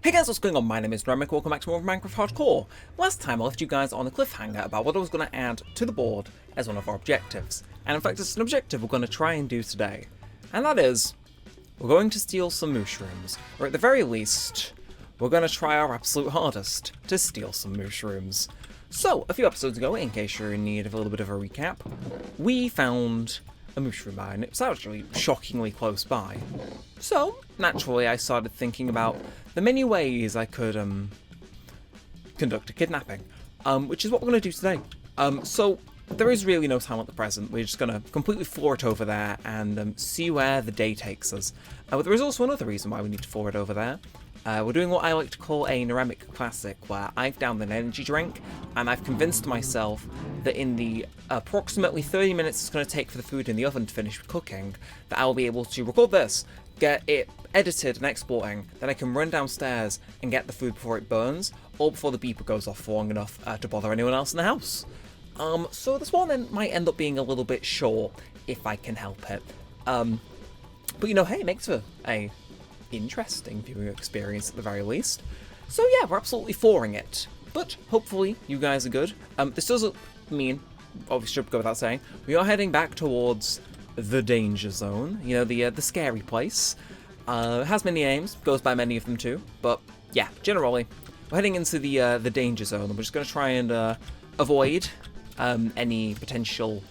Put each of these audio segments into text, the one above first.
Hey guys, what's going on? My name is Neremik, welcome back to more of Minecraft Hardcore. Last time I left you guys on a cliffhanger about what I was going to add to the board as one of our objectives. And in fact it's an objective we're going to try and do today. And that is, we're going to steal some mushrooms. Or at the very least, we're going to try our absolute hardest to steal some mushrooms. So, a few episodes ago, in case you're in need of a little bit of a recap, we found a mushroom mine. It was actually shockingly close by. So, naturally I started thinking about the many ways I could conduct a kidnapping, which is what we're going to do today. So there is really no time at the present. We're just going to completely floor it over there and see where the day takes us. But there is also another reason why we need to floor it over there. We're doing what I like to call a Neremik classic, where I've downed an energy drink, and I've convinced myself that in the approximately 30 minutes it's going to take for the food in the oven to finish cooking, that I'll be able to record this, get it edited and exporting, then I can run downstairs and get the food before it burns, or before the beeper goes off for long enough to bother anyone else in the house. So this one then might end up being a little bit short, if I can help it. But you know, hey, it makes for a interesting viewing experience at the very least. So yeah, we're absolutely flooring it. But hopefully you guys are good. This doesn't mean, obviously should go without saying, we are heading back towards the danger zone. You know, the scary place. It has many names, goes by many of them too. But yeah, generally, we're heading into the danger zone. We're just going to try and avoid any potential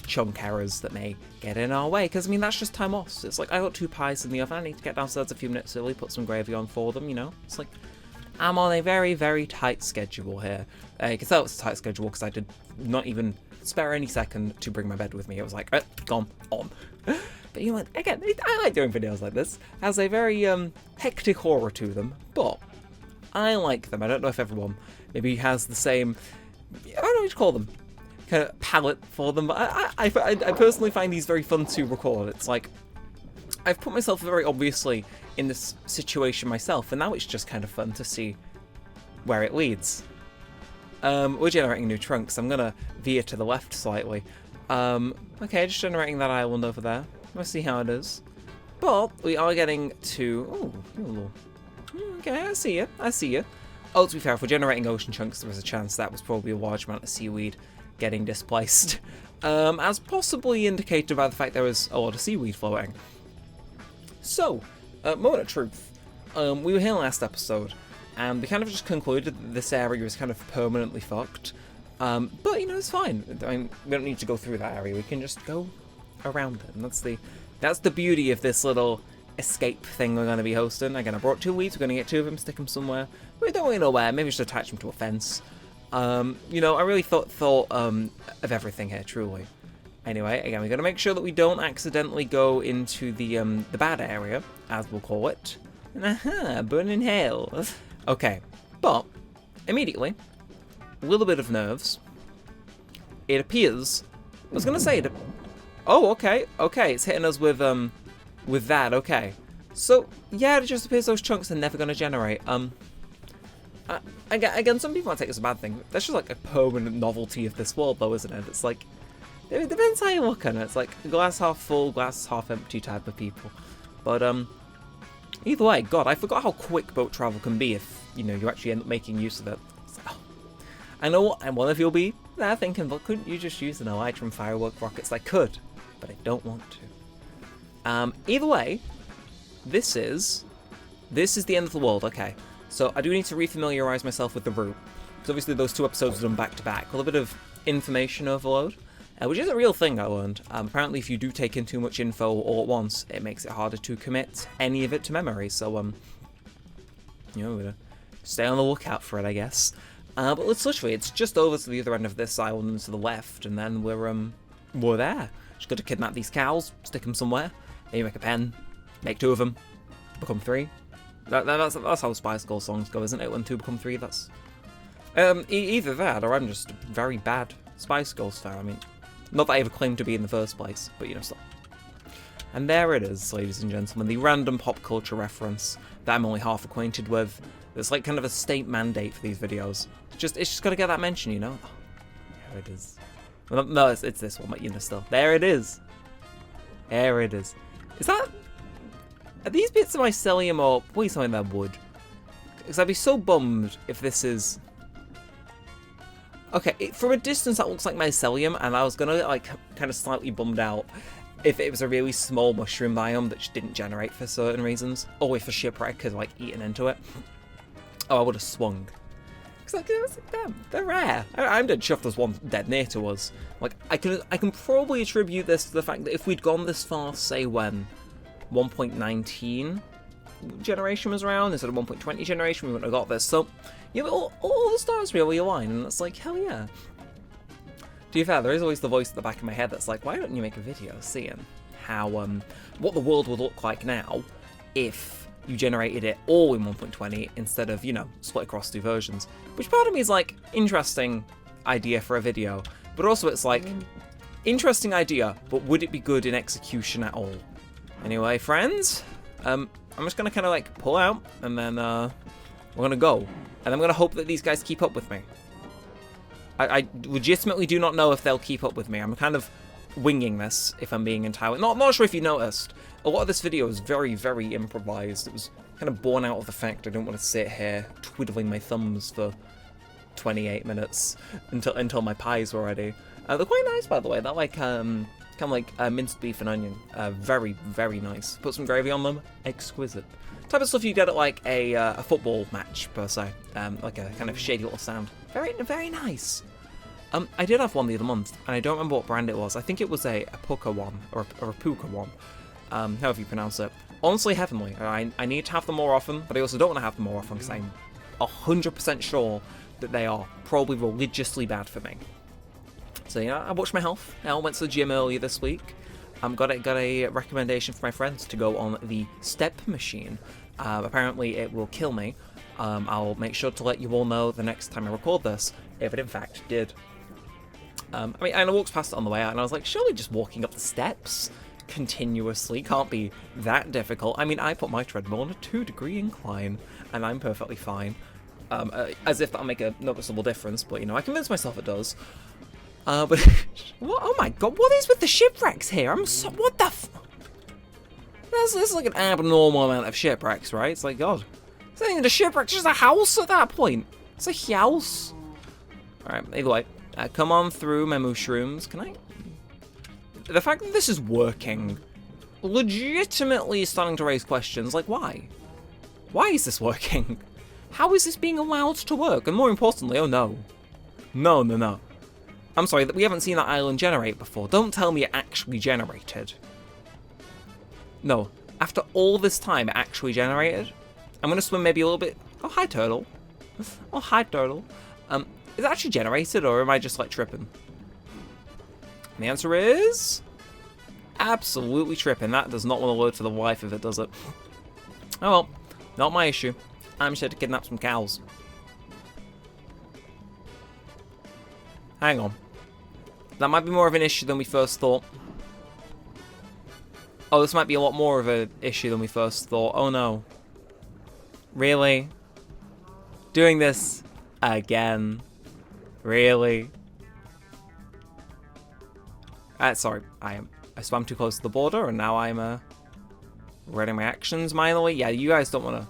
chunk errors that may get in our way, because I mean that's just time lost. It's like I got 2 pies in the oven, I need to get downstairs a few minutes early, put some gravy on for them, you know. It's like I'm on a very, very tight schedule here. You can tell it's a tight schedule because I did not even spare any second to bring my bed with me. It was like, gone, on. But you know, again, I like doing videos like this. It has a very hectic horror to them, but I like them. I don't know if everyone maybe has the same, I don't know what to call them, kind of palette for them, but I personally find these very fun to record. It's like, I've put myself very obviously in this situation myself, and now it's just kind of fun to see where it leads. We're generating new trunks. I'm gonna veer to the left slightly. Okay, just generating that island over there. Let's see how it is. But we are getting to, okay, I see you. Oh, to be fair, if we're generating ocean chunks, there is a chance that was probably a large amount of seaweed getting displaced, as possibly indicated by the fact there was a lot of seaweed floating. So, moment of truth. We were here last episode, and we kind of just concluded that this area was kind of permanently fucked. But you know, it's fine. I mean, we don't need to go through that area. We can just go around it, and that's the beauty of this little escape thing we're going to be hosting. Again, I brought 2 weeds. We're going to get 2 of them, stick them somewhere. We don't really know where. Maybe just attach them to a fence. You know, I really thought of everything here, truly. Anyway, again, we're going to make sure that we don't accidentally go into the bad area, as we'll call it. Aha, burning hell. Okay, but immediately, a little bit of nerves. It appears, I was going to say, oh, okay, it's hitting us with that, okay. So, yeah, it just appears those chunks are never going to generate. Again, some people might take this as a bad thing. That's just like a permanent novelty of this world, though, isn't it? It's like, it depends how you look at it. It's like glass half full, glass half empty type of people. But either way, God, I forgot how quick boat travel can be if you know you actually end up making use of it. So, I know, and one of you'll be there thinking, but couldn't you just use an elytrum firework rockets? I could, but I don't want to. Either way, this is the end of the world. Okay. So I do need to refamiliarize myself with the route, because obviously those 2 episodes are done back to back. A little bit of information overload, which is a real thing I learned. Apparently if you do take in too much info all at once, it makes it harder to commit any of it to memory. So, you know, we're gonna stay on the lookout for it, I guess. But let's literally, it's just over to the other end of this island and to the left, and then we're there. Just got to kidnap these cows, stick them somewhere, maybe make a pen, make 2 of them, become 3. That's how Spice Girl songs go, isn't it? When 2 become 3, that's either that, or I'm just a very bad Spice Girls fan. I mean, not that I ever claimed to be in the first place, but you know, still. And there it is, ladies and gentlemen, the random pop culture reference that I'm only half acquainted with. It's like kind of a state mandate for these videos. It's just got to get that mention, you know. Oh, there it is. Well, no, it's this one, but you know, still. There it is. There it is. Is that? Are these bits of mycelium or please tell me they're wood? Because I'd be so bummed if this is... Okay, from a distance that looks like mycelium, and I was gonna, like, kind of slightly bummed out if it was a really small mushroom biome that just didn't generate for certain reasons. Or if a shipwreck had, like, eaten into it. Oh, I would have swung. Because, like, they're rare. I'm dead chuffed there's one dead near to us. Like, I can probably attribute this to the fact that if we'd gone this far, say when 1.19 generation was around instead of 1.20 generation, we wouldn't have got this. So, yeah, all the stars really align, and it's like, hell yeah. To be fair, there is always the voice at the back of my head that's like, why don't you make a video seeing how, what the world would look like now if you generated it all in 1.20 instead of, you know, split across 2 versions. Which part of me is like, interesting idea for a video, but also it's like, interesting idea, but would it be good in execution at all? Anyway, friends, I'm just gonna kind of like pull out, and then we're gonna go, and I'm gonna hope that these guys keep up with me. I legitimately do not know if they'll keep up with me. I'm kind of winging this, if I'm being entirely... Not sure if you noticed. A lot of this video is very, very improvised. It was kind of born out of the fact I don't want to sit here twiddling my thumbs for 28 minutes until my pies were ready. They're quite nice, by the way. They're like, kind of like minced beef and onion. Very, very nice. Put some gravy on them. Exquisite. Type of stuff you get at like a football match, per se. Like a kind of shady little sound. Very, very nice. I did have one the other month, and I don't remember what brand it was. I think it was a Puka one, or a Puka one, however you pronounce it. Honestly, heavenly. I need to have them more often, but I also don't want to have them more often, because I'm 100% sure that they are probably religiously bad for me. So, yeah, I watched my health. I went to the gym earlier this week. Got a recommendation from my friends to go on the step machine. Apparently, it will kill me. I'll make sure to let you all know the next time I record this, if it in fact did. I mean, and I walked past it on the way out, and I was like, surely just walking up the steps continuously can't be that difficult. I mean, I put my treadmill on a 2-degree incline, and I'm perfectly fine. As if that'll make a noticeable difference, but, you know, I convinced myself it does. But, what? Oh my god, what is with the shipwrecks here? What the f... This is like an abnormal amount of shipwrecks, right? It's like, god. It's not even a shipwreck, it's just a house at that point. It's a house. Alright, either way. Come on through my mushrooms. Can I... The fact that this is working legitimately is starting to raise questions. Like, why? Why is this working? How is this being allowed to work? And more importantly, oh no. No. I'm sorry, that we haven't seen that island generate before. Don't tell me it actually generated. No. After all this time, it actually generated? I'm gonna swim maybe a little bit... Oh, hi, turtle. Oh, hi, turtle. Is it actually generated, or am I just, like, tripping? And the answer is... absolutely tripping. That does not want to load for the life of it, does it? Oh well, not my issue. I'm just here to kidnap some cows. Hang on. That might be more of an issue than we first thought. Oh, this might be a lot more of an issue than we first thought. Oh no. Really? Doing this again? Really? Sorry, I swam too close to the border, and now I'm regretting my actions mildly. Yeah, you guys don't want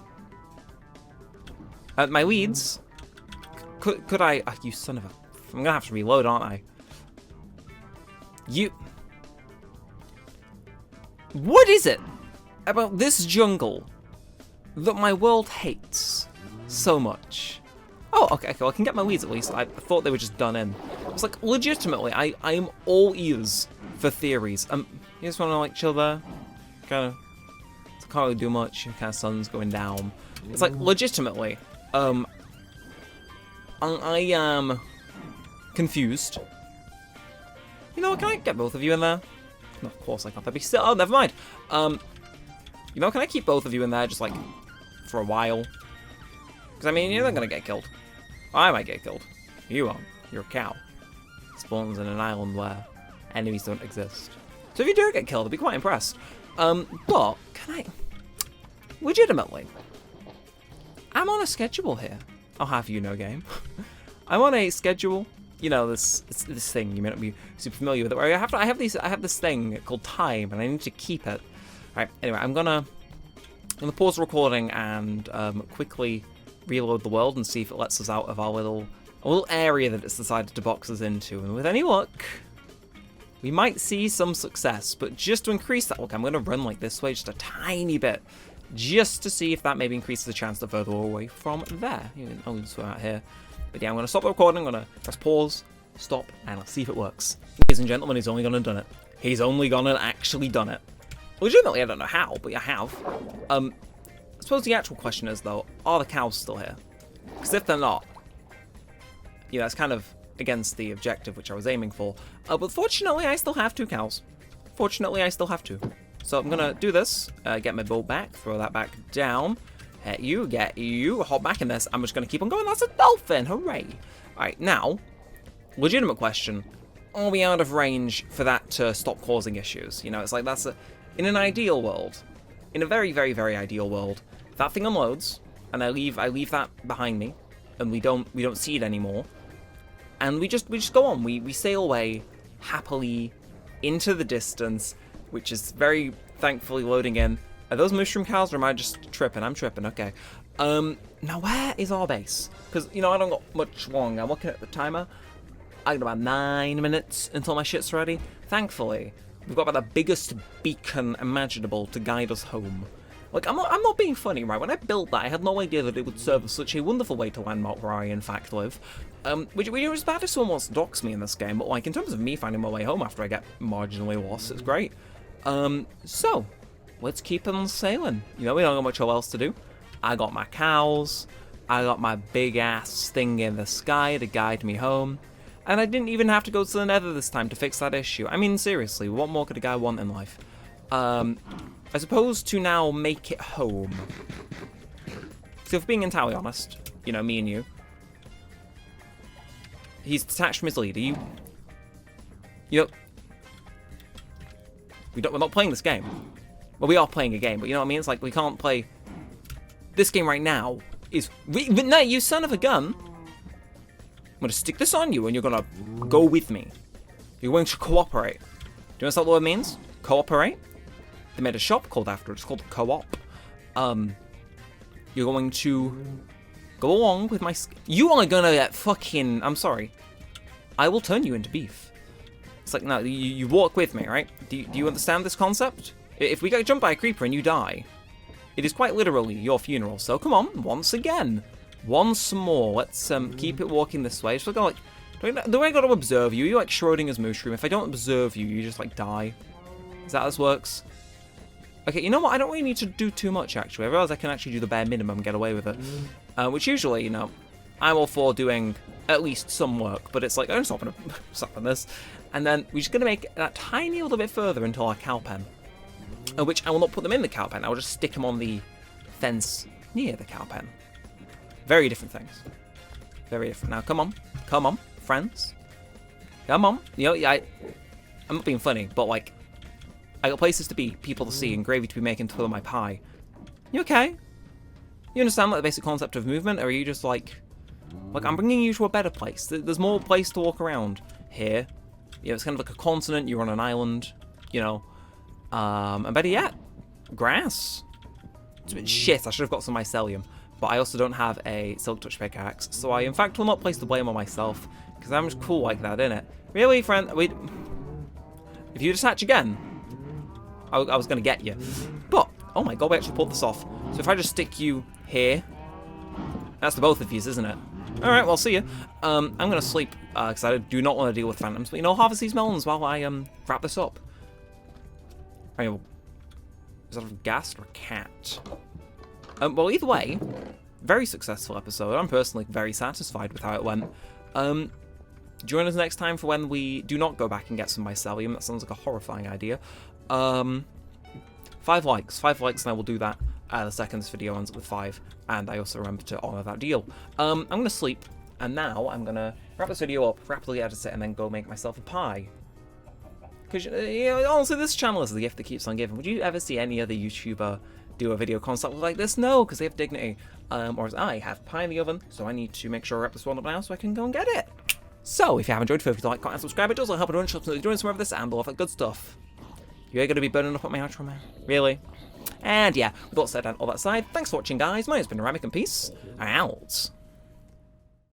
to. My leads. Could I? You son of a! I'm gonna have to reload, aren't I? You. What is it about this jungle that my world hates so much? Oh, okay, well, I can get my weeds at least. I thought they were just done in. It's like, legitimately, I am all ears for theories. You just want to, like, chill there? Kind of, can't really do much. Kind of sun's going down. It's like, legitimately, I am confused. You know what, can I get both of you in there? No, of course I can't. That'd be still. Oh, never mind. You know, can I keep both of you in there just, like, for a while? Because, I mean, you're not going to get killed. I might get killed. You won't. You're a cow. Spawns in an island where enemies don't exist. So if you do get killed, I'd be quite impressed. But, can I... legitimately. I'm on a schedule here. I'll have you know, game. I'm on a schedule. You know, this thing, you may not be super familiar with it, where I have this thing called time, and I need to keep it. Alright, anyway, I'm gonna pause the recording and quickly reload the world and see if it lets us out of our little area that it's decided to box us into. And with any luck, we might see some success. But just to increase that, look, I'm going to run like this way just a tiny bit, just to see if that maybe increases the chance to further away from there. I'm going to swim out here. But yeah, I'm going to stop the recording. I'm going to press pause, stop, and I'll see if it works. Ladies and gentlemen, he's only going to done it. He's only going to actually done it. Legitimately, I don't know how, but I have. I suppose the actual question is, though, are the cows still here? Because if they're not, that's kind of against the objective which I was aiming for. But fortunately, I still have 2 cows. Fortunately, I still have 2. So I'm going to do this, get my boat back, throw that back down, get you, hop back in this. I'm just going to keep on going. That's a dolphin. Hooray. All right, now, legitimate question. Are we out of range for that to stop causing issues? It's like in an ideal world, in a very, very, very ideal world, that thing unloads, and I leave that behind me, and we don't see it anymore. And we just go on. We sail away happily into the distance, which is very thankfully loading in. Are those mushroom cows, or am I just tripping? I'm tripping, okay. Now where is our base? Because, I don't got much longer. I'm looking at the timer. I got about 9 minutes until my shit's ready. Thankfully, we've got about the biggest beacon imaginable to guide us home. Like, I'm not being funny, right? When I built that, I had no idea that it would serve as such a wonderful way to landmark where I, in fact, live. Which is bad if someone wants to dox me in this game, but, like, in terms of me finding my way home after I get marginally lost, it's great. So, let's keep on sailing. We don't got much else to do. I got my cows. I got my big-ass thing in the sky to guide me home. And I didn't even have to go to the nether this time to fix that issue. I mean, seriously, what more could a guy want in life? I suppose to now make it home. So if being entirely honest, me and you. He's detached from his leader. We're not playing this game. Well, we are playing a game, but you know what I mean? It's like we can't play... This game right now is... No, you son of a gun! I'm going to stick this on you and you're going to go with me. You're going to cooperate. Do you know what the word means? Cooperate? They made a shop called after it. It's called Co-op. You're going to go along with my... You are going to get fucking... I'm sorry. I will turn you into beef. It's like, no, you walk with me, right? Do you understand this concept? If we get jumped by a creeper and you die, it is quite literally your funeral. So come on, once again. Once more. Let's keep it walking this way. So like, do I got to observe you? You're like Schrodinger's mushroom. If I don't observe you, you just like die. Is that how this works? Okay, you know what? I don't really need to do too much, actually. I realize I can actually do the bare minimum and get away with it. Which usually, I'm all for doing at least some work. But it's like, I'm stopping this. And then we're just going to make that tiny little bit further until our cow pen. Which I will not put them in the cow pen. I will just stick them on the fence near the cow pen. Very different things. Very different. Now, come on, friends. Come on. I'm not being funny, but like, I got places to be, people to see, and gravy to be making to fill my pie. You okay? You understand like the basic concept of movement, or are you just like I'm bringing you to a better place? There's more place to walk around here. It's kind of like a continent. You're on an island. And better yet, grass. It's a bit shit. I should have got some mycelium. But I also don't have a silk touch pickaxe, so I in fact will not place the blame on myself, because I'm just cool like that, innit? Really, friend? Wait. If you detach again, I was going to get you. But, oh my god, we actually pulled this off. So if I just stick you here, that's the both of you, isn't it? Alright, well, see ya. I'm going to sleep, because I do not want to deal with phantoms. But, harvest these melons while I wrap this up. Is that a ghast or a cat? Well, either way, very successful episode. I'm personally very satisfied with how it went. Join us next time for when we do not go back and get some mycelium. That sounds like a horrifying idea. 5 likes. 5 likes and I will do that. The second this video ends up with 5. And I also remember to honour that deal. I'm going to sleep. And now I'm going to wrap this video up, rapidly edit it, and then go make myself a pie. Because, honestly, this channel is the gift that keeps on giving. Would you ever see any other YouTuber do a video concept like this? No, because they have dignity. Whereas I have pie in the oven, so I need to make sure I wrap this one up now so I can go and get it. So, if you have enjoyed, feel free to like, comment, and subscribe. It does help a bunch of doing some of this and all of that good stuff. You're going to be burning up at my outro, man. Really? And yeah, with all said and all that aside, thanks for watching guys, my name's been Neremik and peace, out.